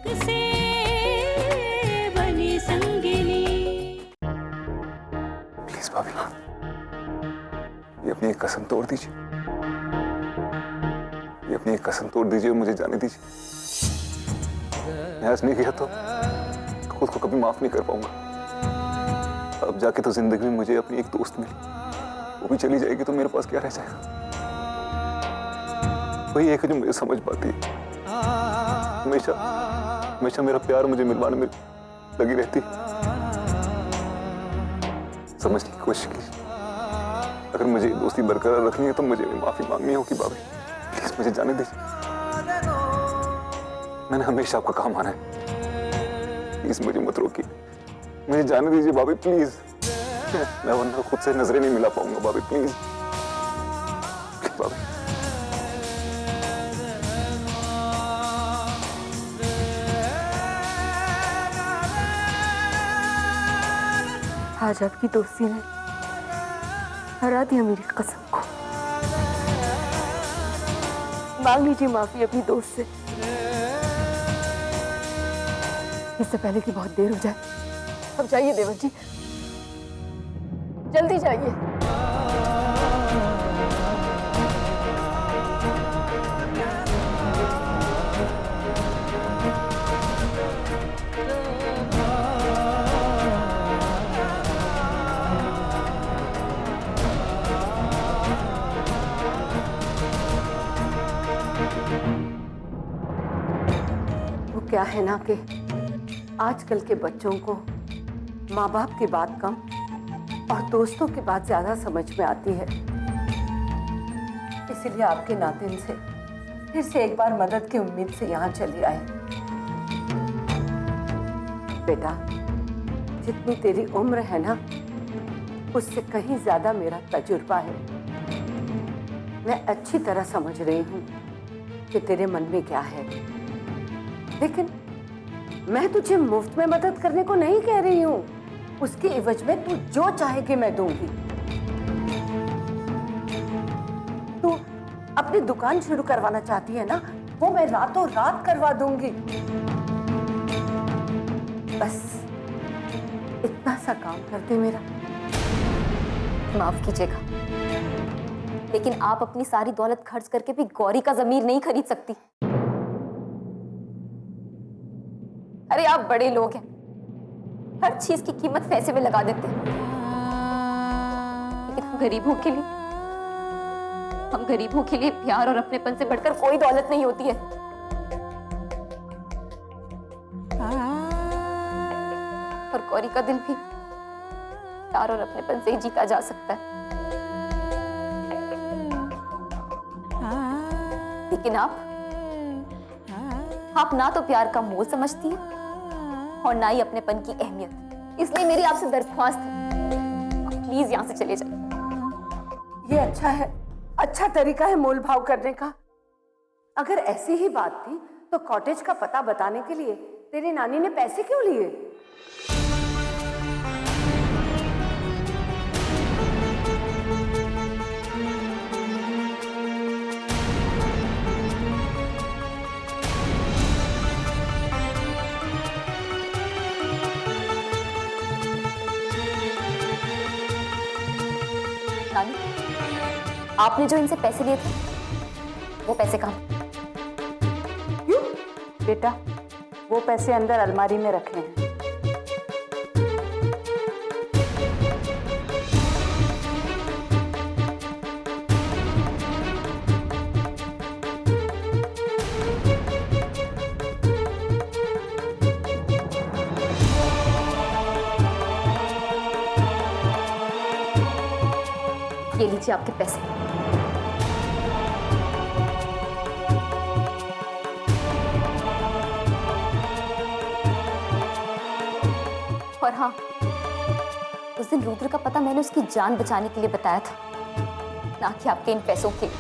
से बनी संगिनी। प्लीज भाभी, ये अपनी एक कसम तोड़ दीजिए, ये अपनी एक कसम तोड़ दीजिए और मुझे जाने दीजिए। मैं आज नहीं गया तो खुद को कभी माफ नहीं कर पाऊंगा। अब जाके तो जिंदगी में मुझे अपनी एक दोस्त मिली, वो भी चली जाएगी तो मेरे पास क्या रह जाएगा? वही एक है जो मुझे समझ पाती है। हमेशा हमेशा मेरा प्यार मुझे मिलवाने में लगी रहती है। समझने की कोशिश की, अगर मुझे दोस्ती बरकरार रखनी है तो मुझे माफी मांगनी होगी। भाभी प्लीज मुझे जाने दीजिए, मैंने हमेशा आपका काम माना है। प्लीज मुझे मत रोकिए, मुझे जाने दीजिए भाभी प्लीज। मैं वरना खुद से नजरें नहीं मिला पाऊंगा भाभी, प्लीज प्लीज भाभी। आज आपकी दोस्ती ने हरा दिया मेरी कसम को। मांग लीजिए माफी अपनी दोस्त से, इससे पहले कि बहुत देर हो जाए। अब जाइए देवर जी, जल्दी जाइए। वो क्या है ना कि आजकल के बच्चों को माँ बाप की बात कम और दोस्तों की बात ज्यादा समझ में आती है। इसीलिए आपके नातिन से फिर से एक बार मदद की उम्मीद से यहाँ चली आई। बेटा, जितनी तेरी उम्र है ना, उससे कहीं ज्यादा मेरा तजुर्बा है। मैं अच्छी तरह समझ रही हूँ कि तेरे मन में क्या है, लेकिन मैं तुझे मुफ्त में मदद करने को नहीं कह रही हूँ। उसके एवज में तू जो चाहेगी मैं दूंगी। तू अपनी दुकान शुरू करवाना चाहती है ना, वो मैं रातों रात करवा दूंगी। बस इतना सा काम करते मेरा। माफ कीजिएगा, लेकिन आप अपनी सारी दौलत खर्च करके भी गौरी का जमीर नहीं खरीद सकती। अरे आप बड़े लोग हैं, हर चीज की कीमत पैसे में लगा देते हैं, लेकिन हम गरीबों के लिए प्यार और अपनेपन से बढ़कर कोई दौलत नहीं होती है। और गौरी का दिल भी प्यार और अपनेपन से ही जीता जा सकता है। लेकिन आप ना तो प्यार का मोल समझती हैं और ना ही अपनेपन की अहमियत। इसलिए मेरी आपसे दरख्वास्त है, प्लीज यहाँ से चले जाइए। ये अच्छा है, अच्छा तरीका है मोल भाव करने का। अगर ऐसी ही बात थी तो कॉटेज का पता बताने के लिए तेरी नानी ने पैसे क्यों लिए? नानी, आपने जो इनसे पैसे लिए थे, वो पैसे कहाँ? क्यों? बेटा, वो पैसे अंदर अलमारी में रखे हैं। ये लीजिए आपके पैसे। और हाँ, उस दिन रुद्र का पता मैंने उसकी जान बचाने के लिए बताया था, ना कि आपके इन पैसों के लिए।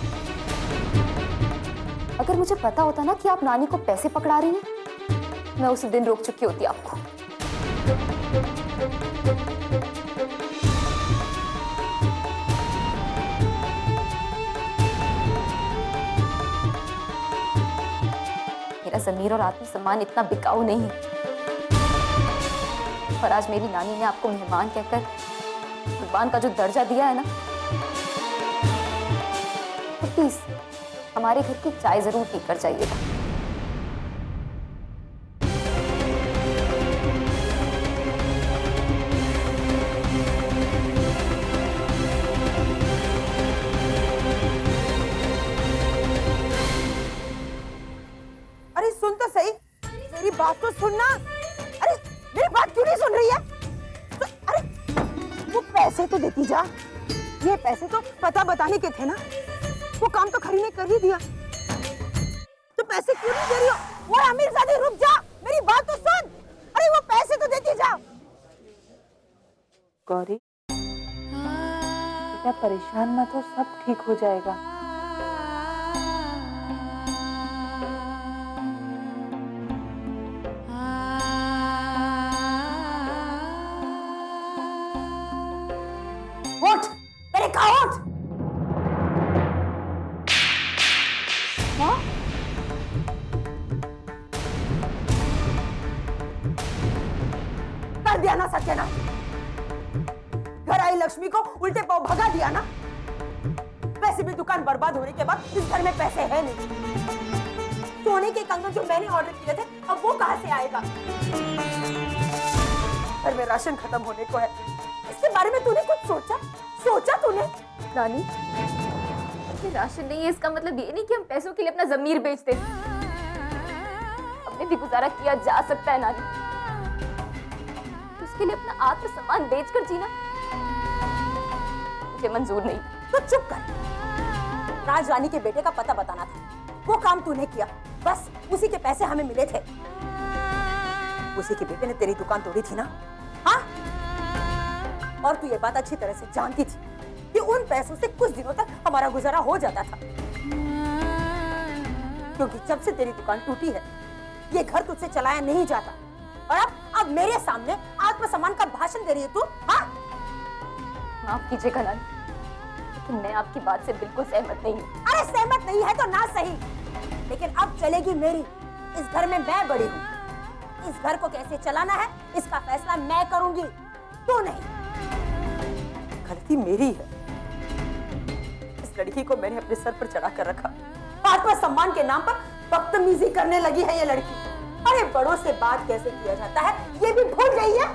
अगर मुझे पता होता ना कि आप नानी को पैसे पकड़ा रही हैं, मैं उसी दिन रोक चुकी होती आपको। मेरा जमीर और आत्मसम्मान इतना बिकाऊ नहीं है। और आज मेरी नानी ने आपको मेहमान कहकर भगवान का जो दर्जा दिया है ना, तो प्लीज हमारे घर की चाय जरूर पीकर जाइएगा। अरे सुन तो सही, मेरी बात तो सुनना। अरे मेरी बात क्यों नहीं सुन रही है? तो, अरे वो पैसे तो देती जा। ये पैसे तो पता बताने के थे ना। वो काम तो खरी ने कर ही दिया, तो पैसे क्यों नहीं दे रही हो? वो अमीरजादी रुक जा, मेरी बात तो सुन। अरे वो पैसे तो देती जा। गौरी, बेटा परेशान मत हो, सब ठीक हो जाएगा। उठ, मैंने कहा उठ। कर दिया ना सत्यानाश। घर आई लक्ष्मी को उल्टे पांव भगा दिया ना। वैसे भी दुकान बर्बाद होने के बाद इस घर में पैसे है नहीं। सोने के कंगन जो मैंने ऑर्डर किए थे, अब वो कहां से आएगा? घर में राशन खत्म होने को है। इसके बारे में तूने कुछ सोचा? सोचा तूने? नानी, ये राशन नहीं है, इसका मतलब ये नहीं कि हम पैसों के लिए अपना जमीर बेचते। हमने भी गुजारा किया जा सकता है नानी, उसके लिए अपना आत्मसम्मान बेचकर जीना मुझे मंजूर नहीं। तो चुप कर। राज रानी के बेटे का पता बताना था, वो काम तूने किया। बस उसी के पैसे हमें मिले थे। उसी के बेटे ने तेरी दुकान तोड़ी थी ना? हाँ? और तू ये बात अच्छी तरह से जानती थी कि उन पैसों से कुछ दिनों तक हमारा गुजारा हो जाता था, क्योंकि जब से तेरी दुकान टूटी है, ये घर तुझसे चलाया नहीं जाता। और अब मेरे सामने आत्मसम्मान का भाषण दे रही है तू? हाँ? माफ कीजिएगा नानी, लेकिन मैं आपकी बात से बिल्कुल सहमत नहीं हूँ। अरे सहमत नहीं है तो ना सही, लेकिन अब चलेगी मेरी। इस घर में मैं बड़ी हूँ। इस घर को कैसे चलाना है, इसका फैसला मैं करूंगी, तू नहीं। गलती मेरी है। इस लड़की को मैंने अपने सर पर चढ़ा कर रखा। आत्मसम्मान के नाम पर बदतमीजी करने लगी है ये लड़की। अरे बड़ों से बात कैसे किया जाता है, ये भी भूल गई है?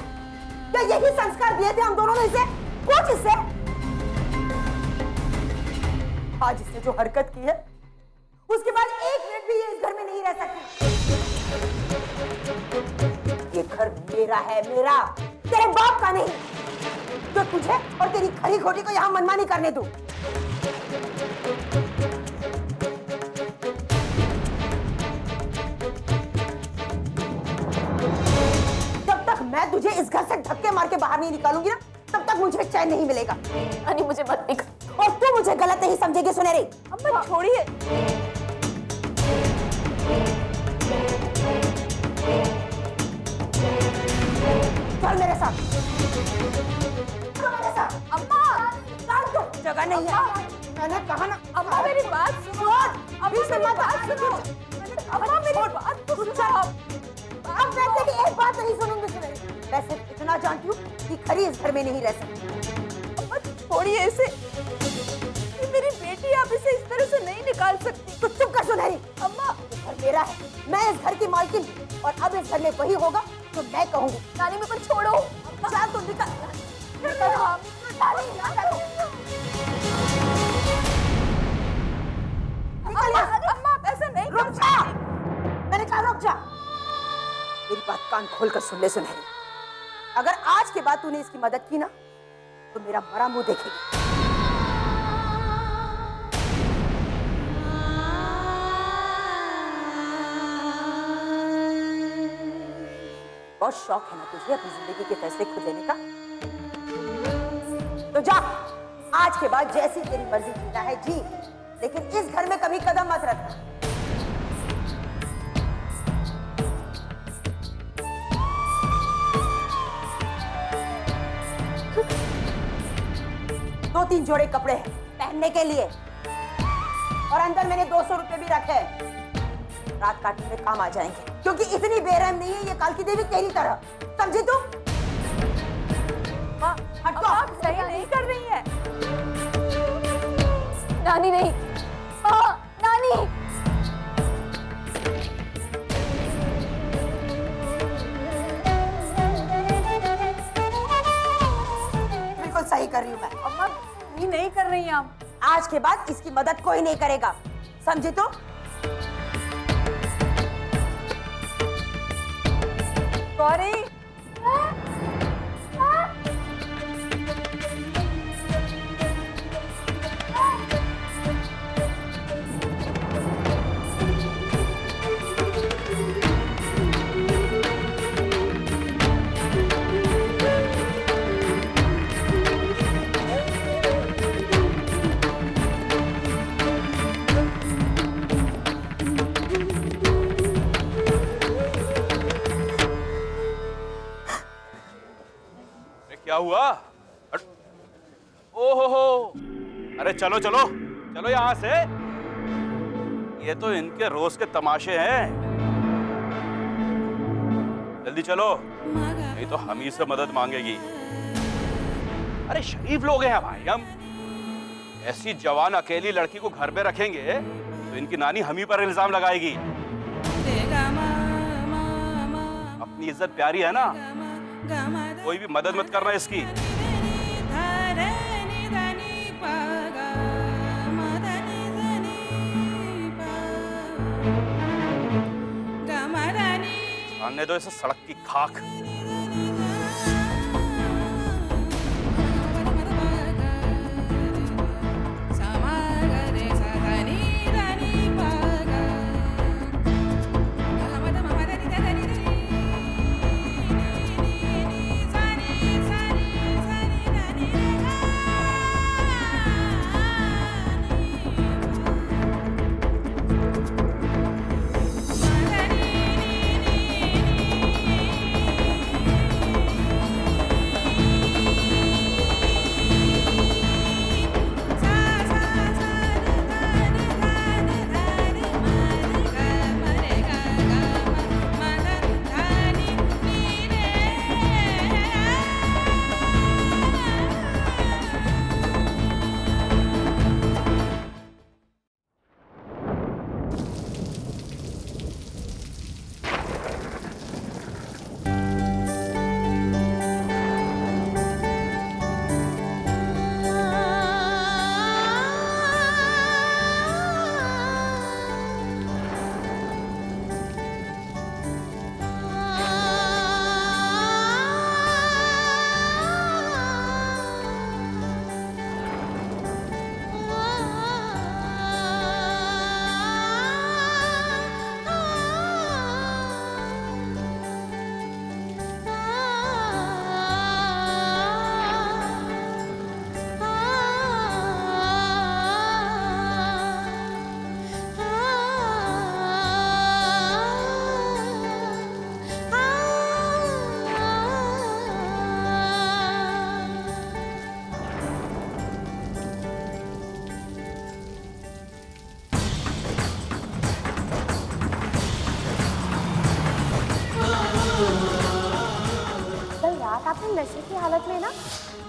क्या यही संस्कार दिए थे हम दोनों ने इसे? कुछ इससे आज इसने जो हरकत की है, उसके बाद एक मिनट भी ये इस घर में नहीं रह सकती। ये घर मेरा है, मेरा, तेरे बाप का नहीं, जो तुझे और तेरी खरी खोटी को यहाँ मनमानी करने दूं। जब तक मैं तुझे इस घर से धक्के मार के बाहर नहीं निकालूंगी ना, तब तक मुझे चैन नहीं मिलेगा। नानी मुझे मत दिख। और तू मुझे गलत नहीं समझेगी सुनेरी। अम्मा छोड़िए। चल मेरे साथ। चल मेरे साथ। अम्मा, चल तू। जगह नहीं है। मैंने कहा ना। अम्मा मेरी बात सुनो। अभी से मत बात सुनो। अम्मा मेरी बात तो सुनो। अब वैसे भी एक बात नहीं सुनूंगी सुनेरी। वैसे इतना जानती हूँ कि खरी इस घर में नहीं रह सकती। अम्मा छोड़िए इसे, ये मेरी बेटी, आप इसे इस तरह से नहीं निकाल सकती। तो चुप कर सुनेरी। अम्मा ये घर मेरा है, मैं इस घर की मालकिन हूँ, और अब इस घर में वही होगा तो मैं कहूँगी। नानी मेरे को छोड़ो। चल तू निकल। अम्मा ऐसा नहीं। रुक जा, मैंने कहा रुक जा। मेरी बात कान खोलकर सुन ले सुनहरी। अगर आज के बाद तूने इसकी मदद की ना, तो मेरा मरा मुंह देखेगी। बहुत शौक है ना तुझे अपनी जिंदगी के फैसले खुद लेने का? तो जा, आज के बाद जैसी तेरी मर्जी जीना है जी, लेकिन इस घर में कभी कदम मत रखना। दो तीन जोड़े कपड़े हैं पहनने के लिए, और अंदर मैंने 200 रुपए भी रखे हैं। रात काटने में काम आ जाएंगे, क्योंकि इतनी बेरहम नहीं है ये कालकी देवी तेरी तरह, समझी तू? माँ, अब आप सही नहीं कर रही हैं। नानी नहीं, हाँ, नानी। बिल्कुल सही कर रही हूँ मैं। अम्मा ये नहीं कर रही हैं आप। आज के बाद इसकी मदद कोई नहीं करेगा, समझी तो? गौरी, क्या हुआ? ओहो, अरे चलो चलो चलो यहां से। ये तो इनके रोज के तमाशे हैं। जल्दी चलो, नहीं तो हम ही से मदद मांगेगी। अरे शरीफ लोग हैं भाई हम। ऐसी जवान अकेली लड़की को घर पे रखेंगे तो इनकी नानी हम ही पर इल्जाम लगाएगी। अपनी इज्जत प्यारी है ना, कोई भी मदद मत करना इसकी। छानने दो इसे सड़क की खाक। आपने नशे की हालत में ना,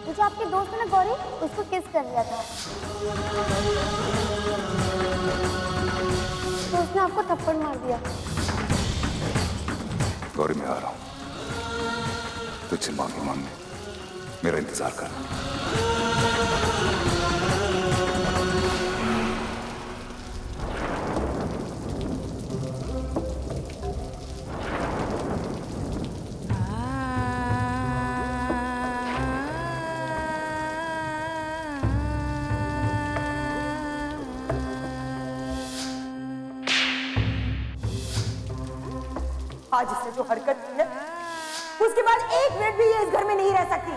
वो जो आपके दोस्त है ना गौरी, उसको किस कर लिया था, तो उसने आपको थप्पड़ मार दिया। गौरी मैं आ रहा हूं, तुझसे माफी मांगने, मेरा इंतजार कर। आज इसने जो हरकत की है, उसके बाद एक मिनट भी ये इस घर में नहीं रह सकती।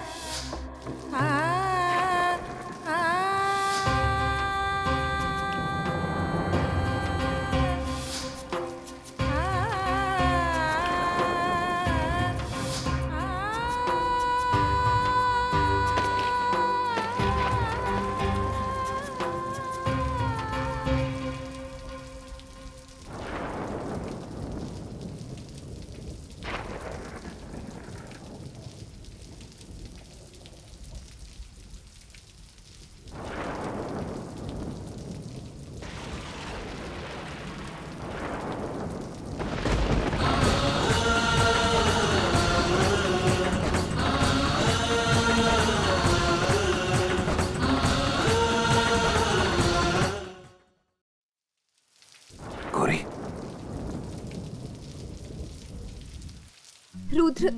रुद्र,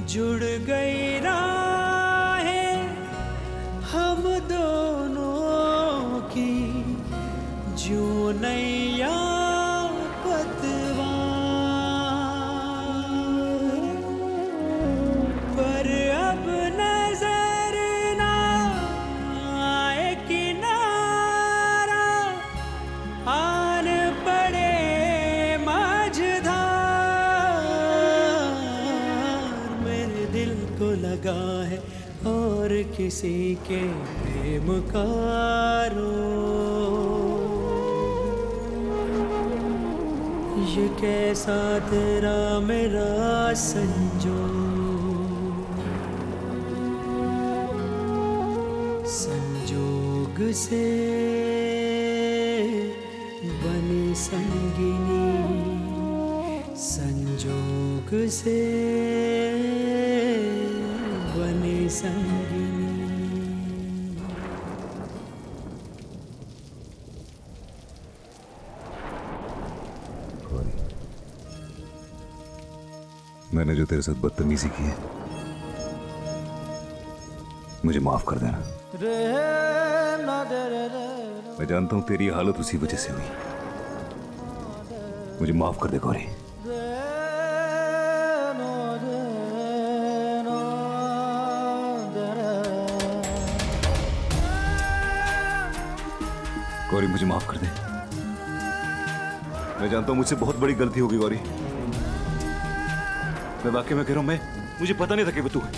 जुड़ गई राहें हम दोनों की, जो नैया पतवार, पर अब नजर ना आए किनारा, आन पड़े माझधार, मेरे दिल को लगा है और किसी के प्रेम का ये कैसा तेरा मेरा संजोग से बनी संगिनी, संजोग से बनी संगिनी। मैंने जो तेरे साथ बदतमीजी की है, मुझे माफ कर देना। मैं जानता हूं तेरी हालत उसी वजह से हुई। मुझे माफ कर दे गौरी। गौरी मुझे माफ कर दे। मैं जानता हूं मुझसे बहुत बड़ी गलती होगी गौरी। मैं वाकई में कह रहा हूं, मुझे पता नहीं था कि वो तू है।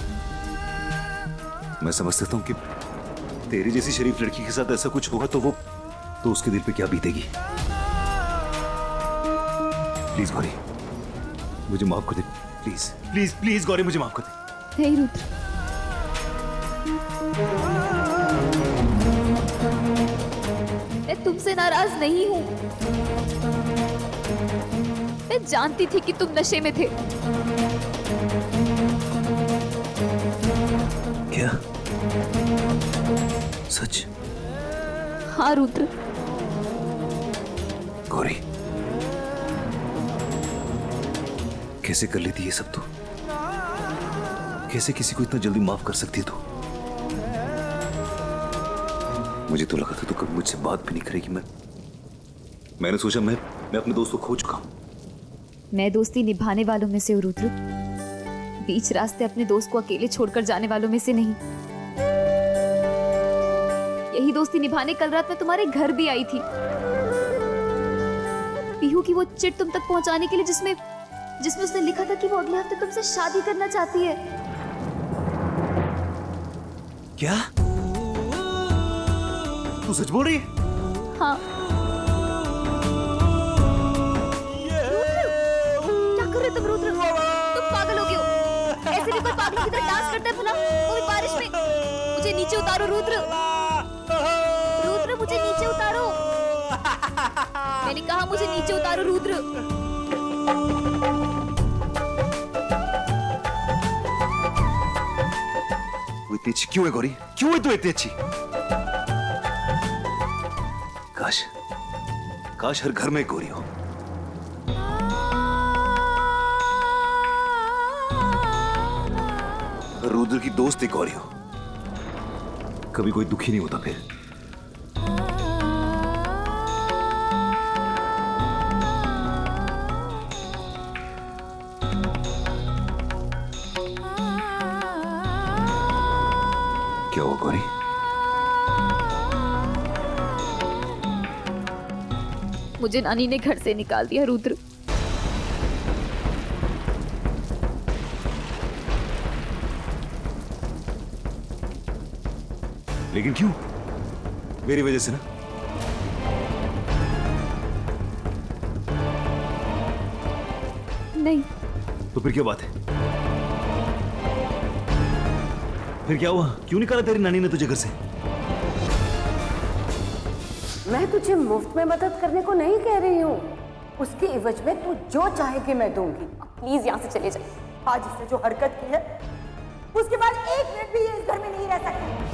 मैं समझ सकता हूं कि तेरी जैसी शरीफ लड़की के साथ ऐसा कुछ होगा तो उसके दिल पे क्या बीतेगी। प्लीज गौरी मुझे माफ कर दे। प्लीज प्लीज प्लीज गौरी मुझे माफ कर दे। नहीं रुद्र, मैं तुमसे नाराज नहीं हूं। मैं जानती थी कि तुम नशे में थे। क्या? सच? हाँ रुद्र। गौरी कैसे कर लेती ये सब तू? कैसे किसी को इतना जल्दी माफ कर सकती है तू? मुझे तो लगा था तू कभी मुझसे बात भी नहीं करेगी। मैंने सोचा मैं अपने दोस्त को खो चुका हूं। मैं दोस्ती निभाने वालों में से हूँ रुद्र, बीच रास्ते अपने दोस्त को अकेले छोड़कर जाने वालों में से नहीं। यही दोस्ती निभाने कल रात मैं तुम्हारे घर भी आई थी, पीहू की वो चिट तुम तक पहुंचाने के लिए, जिसमें उसने लिखा था कि वो अगले हफ्ते तुमसे शादी करना चाहती है। क्या तू सच बोल रही है? हाँ। क्या कर रहे तुम रुद्र? तुम पागल हो गए हो। ऐसे भी कोई पागलों की तरह डांस करता है भला, वो भी बारिश में? मुझे नीचे उतारो रुद्र। रुद्र मुझे नीचे उतारो। मैंने कहा मुझे नीचे उतारो रुद्र। इतनी अच्छी क्यों है गौरी? क्यों है तू इतनी अच्छी? काश हर घर में एक गौरी हो। रुद्र की दोस्त एक गौरी हो, कभी कोई दुखी नहीं होता फिर। क्या हुआ गौरी? मुझे नानी ने घर से निकाल दिया रुद्र। लेकिन क्यों? मेरी वजह से ना? नहीं। तो फिर क्या बात है? फिर क्या हुआ? क्यों निकाला तेरी नानी ने तुझे घर से? मैं तुझे मुफ्त में मदद करने को नहीं कह रही हूँ। उसके एवज में तू जो चाहेगी मैं दूंगी। प्लीज यहाँ से चले जाए। आज इसने जो हरकत की है, उसके बाद एक मिनट भी ये इस घर में नहीं रह सकती।